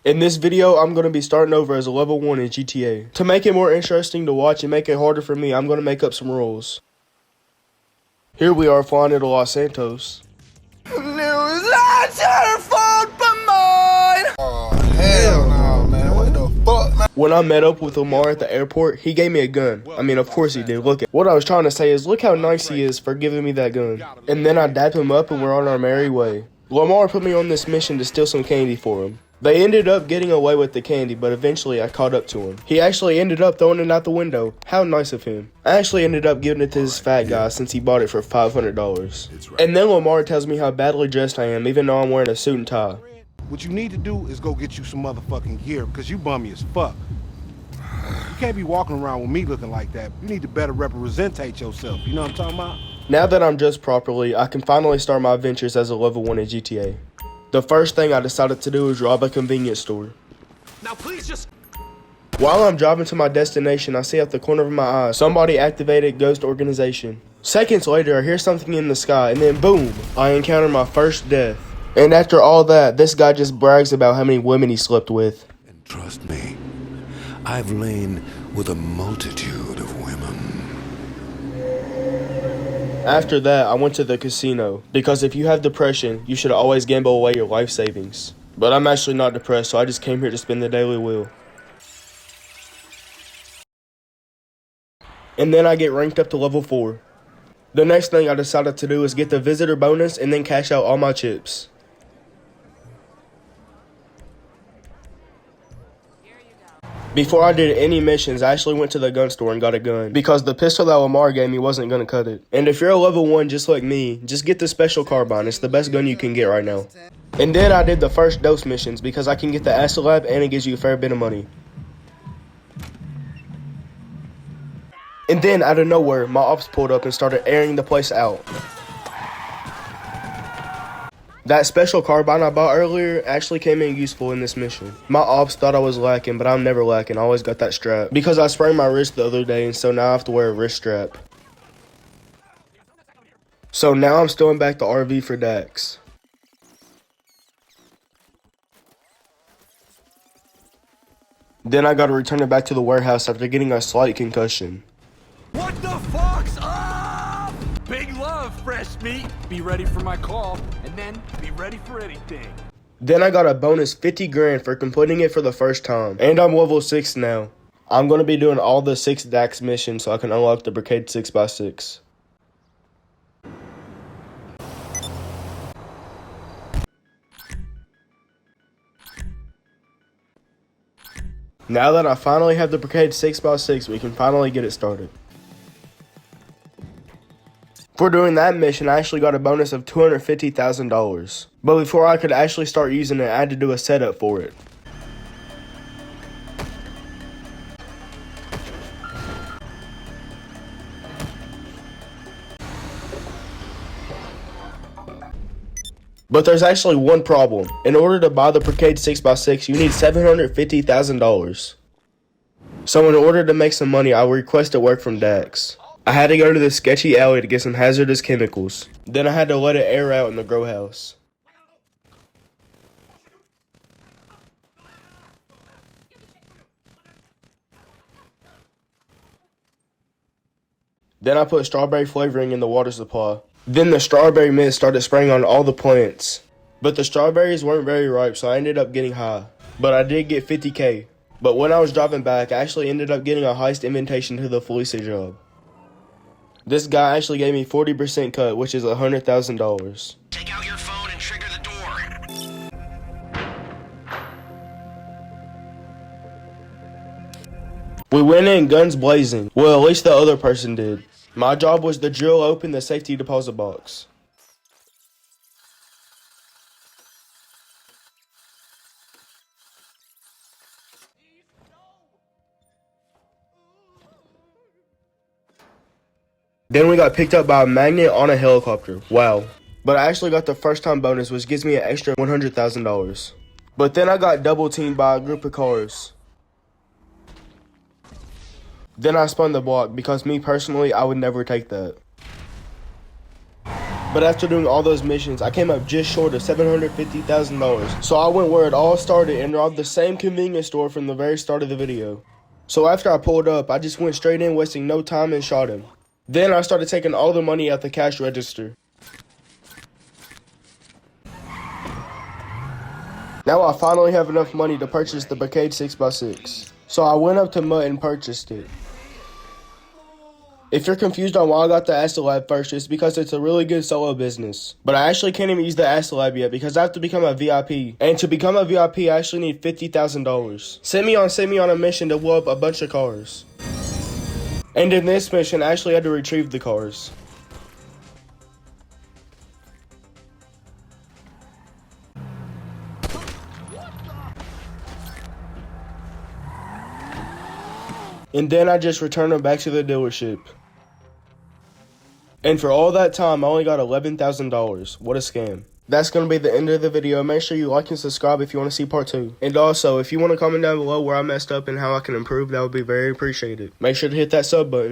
In this video, I'm going to be starting over as a level 1 in GTA. To make it more interesting to watch and make it harder for me, I'm going to make up some rules. Here we are flying into Los Santos. Oh, hell no, man. What the fuck, man? When I met up with Lamar at the airport, he gave me a gun. I mean, of course he did. Look at what I was trying to say is look how nice he is for giving me that gun. And then I dapped him up and we're on our merry way. Lamar put me on this mission to steal some candy for him. They ended up getting away with the candy, but eventually I caught up to him. He actually ended up throwing it out the window. How nice of him. I actually ended up giving it to this fat guy since he bought it for $500. And then Lamar tells me how badly dressed I am, even though I'm wearing a suit and tie. What you need to do is go get you some motherfucking gear because you bummy as fuck. You can't be walking around with me looking like that. You need to better representate yourself. You know what I'm talking about? Now that I'm dressed properly, I can finally start my adventures as a level 1 in GTA. The first thing I decided to do is rob a convenience store. Now please just... While I'm driving to my destination, I see out the corner of my eye, somebody activated Ghost Organization. Seconds later, I hear something in the sky, and then boom, I encounter my first death. And after all that, this guy just brags about how many women he slept with. And trust me, I've lain with a multitude of women. After that, I went to the casino, because if you have depression, you should always gamble away your life savings. But I'm actually not depressed, so I just came here to spin the daily wheel. And then I get ranked up to level 4. The next thing I decided to do is get the visitor bonus and then cash out all my chips. Before I did any missions, I actually went to the gun store and got a gun, because the pistol that Lamar gave me wasn't going to cut it. And if you're a level 1 just like me, just get the special carbine. It's the best gun you can get right now. And then I did the first dose missions, because I can get the acid lab and it gives you a fair bit of money. And then out of nowhere, my ops pulled up and started airing the place out. That special carbine I bought earlier actually came in useful in this mission. My ops thought I was lacking, but I'm never lacking. I always got that strap. Because I sprained my wrist the other day, and so now I have to wear a wrist strap. So now I'm stealing back the RV for Dax. Then I gotta return it back to the warehouse after getting a slight concussion. What the fuck's up? Big love, fresh meat. Be ready for my call, and then be ready for anything. Then I got a bonus 50 grand for completing it for the first time. And I'm level 6 now. I'm going to be doing all the 6 Dax missions so I can unlock the Brigade 6x6. Now that I finally have the Brigade 6x6, we can finally get it started. For doing that mission, I actually got a bonus of $250,000. But before I could actually start using it, I had to do a setup for it. But there's actually one problem. In order to buy the Brigade 6x6, you need $750,000. So in order to make some money, I requested work from Dax. I had to go to this sketchy alley to get some hazardous chemicals. Then I had to let it air out in the grow house. Then I put strawberry flavoring in the water supply. Then the strawberry mist started spraying on all the plants. But the strawberries weren't very ripe, so I ended up getting high. But I did get 50K. But when I was driving back, I actually ended up getting a heist invitation to the Felicia job. This guy actually gave me 40% cut, which is $100,000. Take out your phone and trigger the door. We went in guns blazing. Well, at least the other person did. My job was to drill open the safety deposit box. Then we got picked up by a magnet on a helicopter. Wow. But I actually got the first time bonus, which gives me an extra $100,000. But then I got double teamed by a group of cars. Then I spun the block because me personally, I would never take that. But after doing all those missions, I came up just short of $750,000. So I went where it all started and robbed the same convenience store from the very start of the video. So after I pulled up, I just went straight in, wasting no time, and shot him. Then I started taking all the money out the cash register. Now I finally have enough money to purchase the Brigade 6x6. So I went up to Mutt and purchased it. If you're confused on why I got the Astrolab first, it's because it's a really good solo business. But I actually can't even use the Astrolab yet because I have to become a VIP. And to become a VIP, I actually need $50,000. Sent me on a mission to blow up a bunch of cars. And in this mission, I actually had to retrieve the cars. And then I just returned them back to the dealership. And for all that time, I only got $11,000. What a scam. That's going to be the end of the video. Make sure you like and subscribe if you want to see part 2. And also, if you want to comment down below where I messed up and how I can improve, that would be very appreciated. Make sure to hit that sub button.